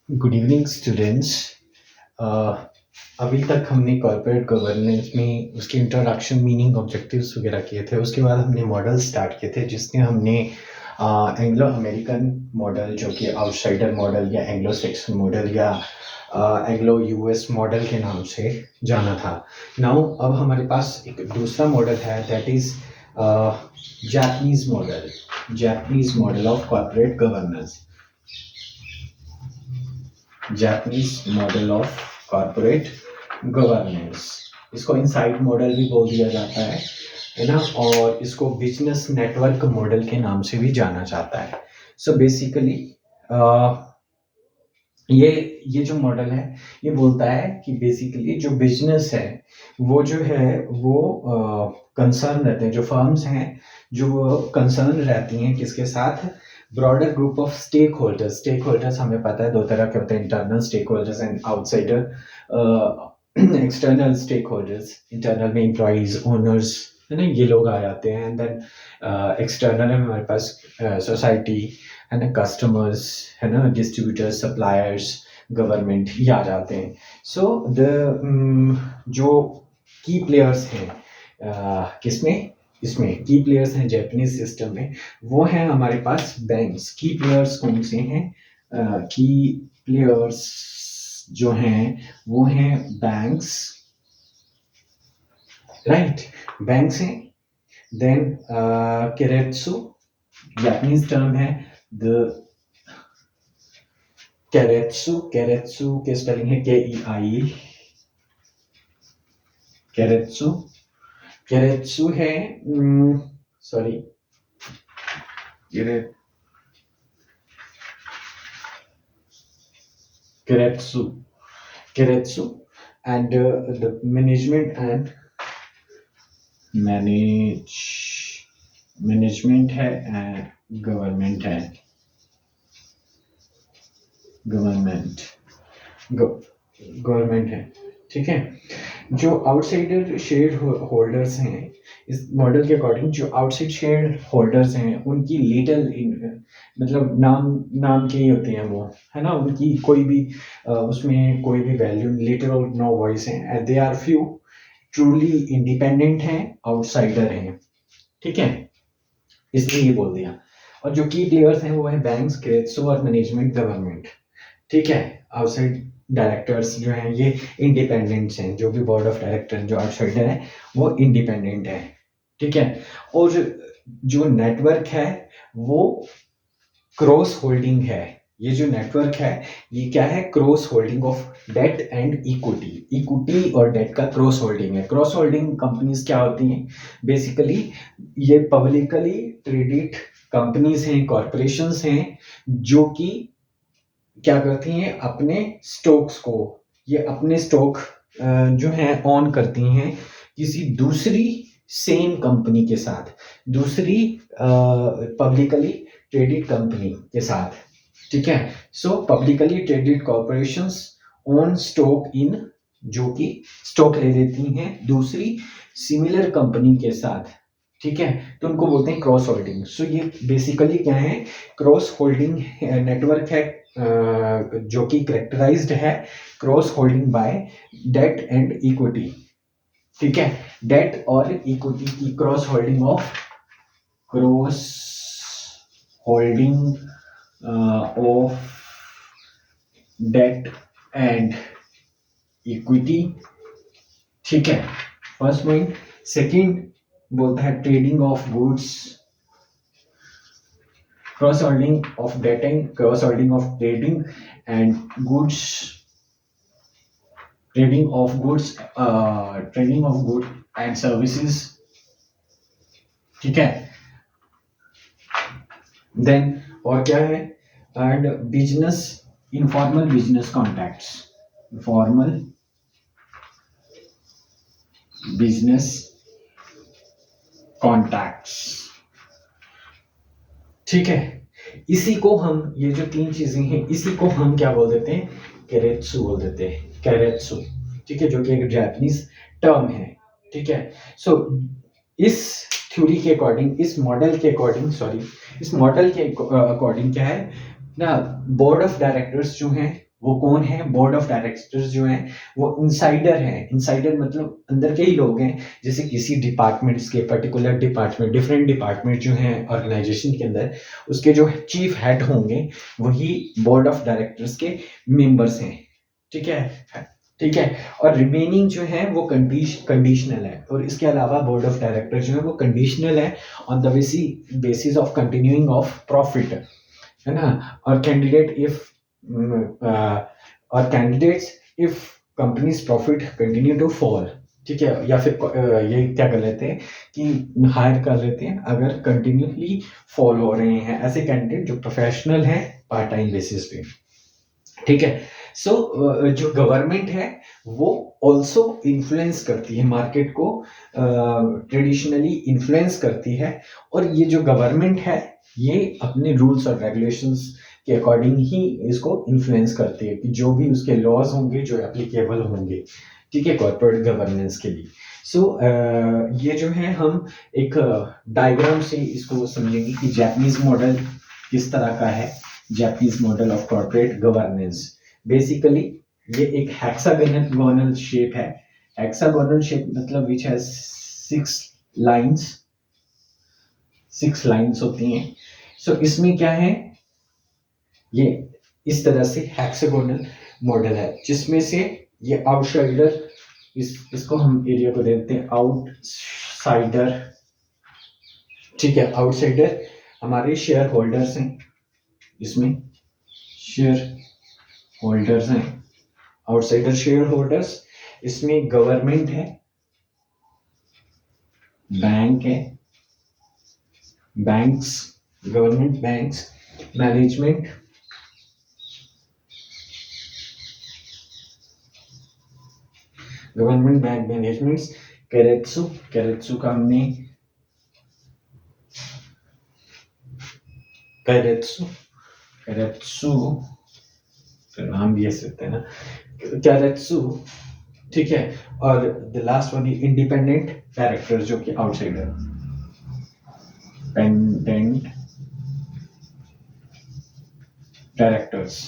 Good evening students. अभी तक हमने कॉर्पोरेट गवर्नेंस में उसके इंट्रोडक्शन, मीनिंग, ऑब्जेक्टिव्स वगैरह किए थे। उसके बाद हमने मॉडल स्टार्ट किए थे, जिसमें हमने एंग्लो अमेरिकन मॉडल, जो कि आउटसाइडर मॉडल या एंग्लो सेक्सन मॉडल या एंग्लो यूएस मॉडल के नाम से जाना था। नाउ अब हमारे पास एक दूसरा मॉडल है, that is Japanese model of corporate governance. Japanese model of corporate governance, इसको इनसाइड मॉडल भी बोल दिया जाता है ना, और इसको बिजनेस नेटवर्क मॉडल के नाम से भी जाना जाता है। सो बेसिकली ये जो मॉडल है, ये बोलता है कि बेसिकली जो बिजनेस है वो जो है वो कंसर्न रहते हैं, जो फर्म्स हैं जो कंसर्न रहती हैं किसके साथ, broader group of stakeholders हमें पता है दो तरह के होते हैं, internal stakeholders and outsider external stakeholders. Internal में एम्प्लॉइज, ओनर्स, है ना, ये लोग आ जाते हैं। एंड देन एक्सटर्नल में हमारे पास सोसाइटी, है ना, कस्टमर्स, है ना, डिस्ट्रीब्यूटर्स, सप्लायर्स, गवर्नमेंट, ये आ जाते हैं। सो जो की प्लेयर्स हैं किसमें, इसमें की प्लेयर्स हैं जापानीज सिस्टम में, वो हैं हमारे पास बैंक्स। की प्लेयर्स कौन से हैं? की प्लेयर्स जो हैं वो हैं बैंक्स, राइट, बैंक्स हैं। देन केरेत्सु, जापानीज टर्म है द केरेत्सु के स्पेलिंग है KEI, केरेत्सु है, सॉरी, केरेत्सु एंड द मैनेजमेंट है एंड गवर्नमेंट है, गवर्नमेंट है, ठीक है। जो आउटसाइडर शेयर होल्डर्स हैं इस मॉडल के अकॉर्डिंग, जो आउटसाइड शेयर होल्डर्स हैं उनकी लिटल, मतलब नाम के ही होते हैं वो, है ना, उनकी कोई भी उसमें कोई भी वैल्यू, लिटल और नो वॉइस है। They are few, truly independent हैं, आउटसाइडर हैं, ठीक है, इसलिए ये बोल दिया। और जो की प्लेयर्स हैं वो है बैंक्स, क्रेडिट्सो और मैनेजमेंट, गवर्नमेंट, ठीक है। आउटसाइड डायरेक्टर्स जो हैं ये इंडिपेंडेंट्स हैं, जो भी बोर्ड ऑफ डायरेक्टर जो आउटसाइडर है वो इंडिपेंडेंट है, ठीक है। और जो नेटवर्क है वो क्रॉस होल्डिंग है। ये जो नेटवर्क है ये क्या है? Cross holding of debt and equity और डेट का क्रॉस होल्डिंग है। क्रॉस होल्डिंग कंपनीज क्या होती हैं? बेसिकली ये पब्लिकली ट्रेडेड कंपनीज हैं, कॉरपोरेशंस हैं, जो कि क्या करती हैं, अपने स्टॉक्स को, ये अपने स्टॉक जो है ऑन करती हैं किसी दूसरी सेम कंपनी के साथ, दूसरी पब्लिकली ट्रेडेड कंपनी के साथ, ठीक है। So publicly traded corporations own stock in, जो कि स्टॉक ले लेती हैं दूसरी सिमिलर कंपनी के साथ, ठीक है, तो उनको बोलते हैं क्रॉस होल्डिंग। सो ये बेसिकली क्या है? क्रॉस होल्डिंग नेटवर्क है, जो कि करेक्टराइज्ड है cross holding by debt and equity, ठीक है। डेट और इक्विटी की cross holding of debt and equity, ठीक है, फर्स्ट पॉइंट। सेकंड बोलता है trading of goods, cross holding of debt and cross holding of trading and goods, trading of goods and services, ठीक है। देन और क्या है? And business, informal business contacts, formal business contacts, ठीक है। इसी को हम, ये जो तीन चीजें हैं, इसी को हम क्या बोल देते हैं? केरेत्सु बोल देते हैं, केरेत्सु, ठीक है, जो कि एक जापानीज टर्म है, ठीक है। सो इस थ्योरी के अकॉर्डिंग, इस मॉडल के अकॉर्डिंग, इस मॉडल के अकॉर्डिंग क्या है ना, बोर्ड ऑफ डायरेक्टर्स जो हैं वो कौन है? बोर्ड ऑफ डायरेक्टर्स जो हैं वो इनसाइडर हैं। इनसाइडर मतलब अंदर के ही लोग हैं, जैसे किसी डिपार्टमेंट्स के, पर्टिकुलर डिपार्टमेंट, डिफरेंट डिपार्टमेंट जो हैं ऑर्गेनाइजेशन के अंदर, उसके जो चीफ हेड होंगे वही बोर्ड ऑफ डायरेक्टर्स के मेंबर्स हैं। ठीक है, ठीक है। और रिमेनिंग जो है वो कंडीशनल है, और इसके अलावा बोर्ड ऑफ डायरेक्टर जो है वो कंडीशनल है on the basis of continuing of profit, है ना। और candidates if companies profit continue to fall, ठीक है, या फिर ये क्या कर लेते हैं कि हायर कर लेते हैं अगर कंटिन्यूसली फॉल हो रहे हैं ऐसे कैंडिडेट जो प्रोफेशनल हैं पार्ट टाइम बेसिस पे। ठीक है। सो जो गवर्नमेंट है वो ऑल्सो इन्फ्लुएंस करती है मार्केट को, ट्रेडिशनली इन्फ्लुएंस करती है, और ये जो गवर्नमेंट है ये अपने रूल्स और रेगुलेशंस के अकॉर्डिंग ही इसको इन्फ्लुएंस करती है कि जो भी उसके लॉज होंगे जो एप्लीकेबल होंगे, ठीक है, कॉर्पोरेट गवर्नेंस के लिए। सो ये जो है हम एक डायग्राम से इसको समझेंगे कि जापानीज मॉडल किस तरह का है। Japanese model of corporate governance, basically ये एक हेक्सागोनल शेप है। हेक्सागोनल शेप मतलब विच हैज 6 लाइंस होती हैं। सो इसमें क्या है, ये इस तरह से हेक्सागोनल मॉडल है जिसमें से ये आउटसाइडर, इसको हम एरिया को देते हैं आउटसाइडर। ठीक है, आउटसाइडर हमारे शेयर होल्डर्स हैं, इसमें शेयर होल्डर्स हैं, आउटसाइडर शेयर होल्डर्स। इसमें गवर्नमेंट है, बैंक है, banks, government banks, management, government bank managements, keiretsu का हमने कैरेत्सू नाम भी ऐसे होते हैं ना, कैरेत्सू। ठीक है। और the last one independent director जो कि आउटसाइडर, पेंडेंट डायरेक्टर्स।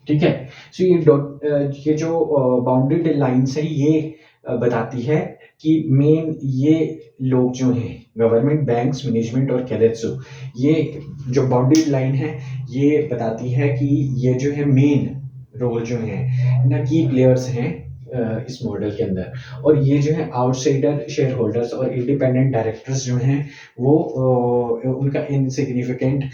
ठीक है। सो ये जो बाउंड्री लाइंस है ये बताती है कि मेन ये लोग जो हैं गवर्नमेंट, बैंक्स, मैनेजमेंट और कैरेत्सू, ये जो बाउंड्री लाइन है ये बताती है कि ये जो है मेन रोल जो है ना, की प्लेयर्स हैं इस मॉडल के अंदर। और ये जो है आउटसाइडर शेयर होल्डर्स और इंडिपेंडेंट डायरेक्टर्स जो हैं वो उनका इनसिग्निफिकेंट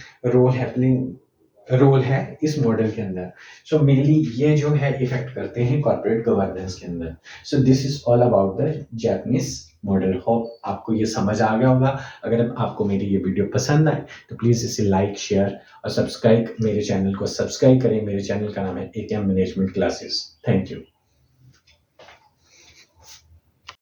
रोल है इस मॉडल के अंदर। सो मेनली ये जो है इफेक्ट करते हैं कॉर्पोरेट गवर्नेंस के अंदर। So this is all about the Japanese model. Hope आपको ये समझ आ गया होगा। अगर आपको मेरी ये वीडियो पसंद आए तो प्लीज़ इसे लाइक, शेयर और सब्सक्राइब, मेरे चैनल को सब्सक्राइब करें। मेरे चैनल का नाम है AKM management classes. Thank you.